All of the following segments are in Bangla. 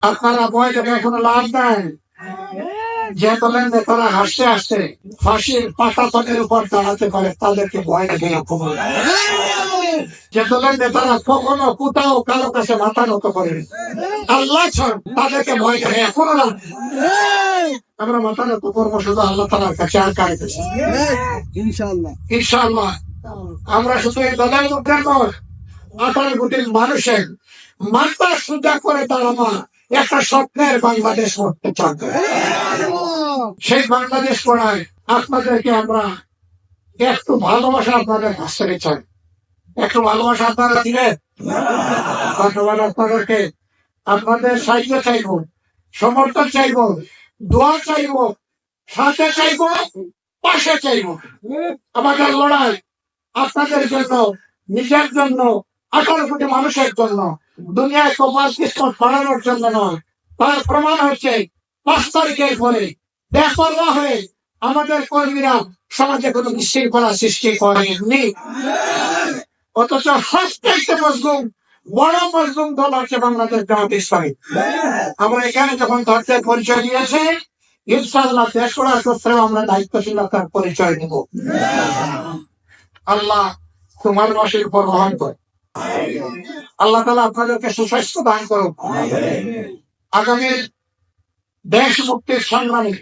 আপনারা ভয় দেখে এখনো লাভ নাই। যে বলেন যে তারা হাসতে হাসতে ফাঁসির পাতাতনের উপর দাঁড়াতে পারে, তাদেরকে ভয় দেখে অপমান। যে বলেন যে তারা কখনো কোথাও কারো কাছে মাথা নত করে আল্লাহ ছাড়, তাদেরকে ভয় দেখে এখনো লাভ। আমরা মাথা নত করবো শুধু আল্লাহ তালার কাছে, আর কার কাছে? ইনশাআল্লাহ ইনশাআল্লাহ। আমরা শুধু এই দলের মধ্যে নয়, 18 কোটি মানুষের মাথা সোজা করে দাঁড়ানো একটা স্বপ্নের বাংলাদেশ করতে চান। সেই বাংলাদেশ করায় আপনাদেরকে আমরা একটু ভালোবাসা আপনাদের কাছ থেকে চাই। একটু ভালোবাসা আপনারা দিলেন, ধন্যবাদ আপনাদেরকে। আপনাদের সাহায্য চাইব, সমর্থন চাইব, দোয়া চাইব, সাথে চাইব, পাশে চাইব। আমাদের লড়াই আপনাদের জন্য, নিজের জন্য, 18 কোটি মানুষের জন্য, দুনিয়ায় কপাল কিসমত বাড়ানোর জন্য নয়। তার প্রমাণ হচ্ছে 5 তারিখের পরে বেপরোয়া হয়ে আমাদের কর্মীরা সমাজে কোনো বিশৃঙ্খলা সৃষ্টি করেননি। অথচ সবচেয়ে মজলুম, বড় মজলুম দল হচ্ছে বাংলাদেশ জামাত ইসলামী। আমরা এখানে যখন ধৈর্যের পরিচয় দিয়েছি, ইনশাআল্লাহ দেশ গড়ার ক্ষেত্রেও আমরা দায়িত্বশীলতার পরিচয় দেব। আল্লাহ তোমার বসের উপর গ্রহণ করে। আল্লাহ তাআলা আপনাদেরকে সুস্বাস্থ্য দান করুন। আগামী দেশ মুক্তির সংগ্রামে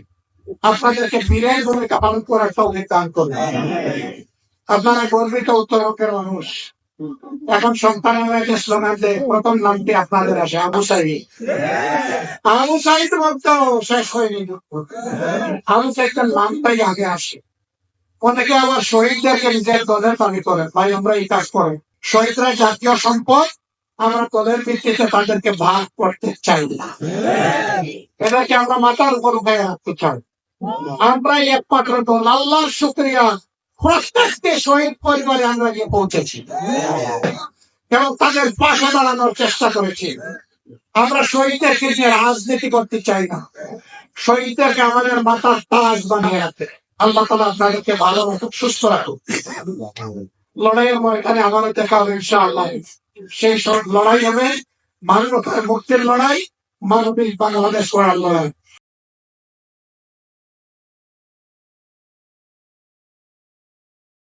আপনাদেরকে বীরের ভূমিকা পালন করার তৌফিক দান করুন। আপনারা গর্বিত উত্তরবঙ্গের মানুষ। এখন সন্তানের স্লোগান যে প্রথম নামটি আপনাদের আসে আবু সাইদ। আবু সাইদ বলতো শেষ হয়নি, আবু সাইদের নামটাই আগে আসে। অনেকে আবার শহীদদেরকে নিজের দলের দাবি করে, ভাই আমরা এই কাজ করে। শহীদরা জাতীয় সম্পদ, আমরা দলের ভিত্তিতে তাদেরকে ভাগ করতে চাই না। এদেরকে আমরা মাথার উপর উঠে রাখতে চাই। আমরা একমাত্র দল, আল্লাহর শুকরিয়া, প্রত্যেকটি শহীদ পরিবারে আমরা গিয়ে পৌঁছেছি এবং তাদের পাশে দাঁড়ানোর চেষ্টা করেছি। আমরা শহীদদেরকে নিয়ে রাজনীতি করতে চাই না, শহীদদেরকে আমাদের মাথার তাজ বানিয়ে রাখতে। আল্লাহ তাআলা আপনাদেরকে ভালো রাখুক, সুস্থ রাখুক। লড়াইয়ের ময়দানে আমাদের দেখা হবে ইনশাআল্লাহ। সেই সব লড়াই হবে মানবতার মুক্তির লড়াই, মানবিক বাংলাদেশ গড়ার লড়াই।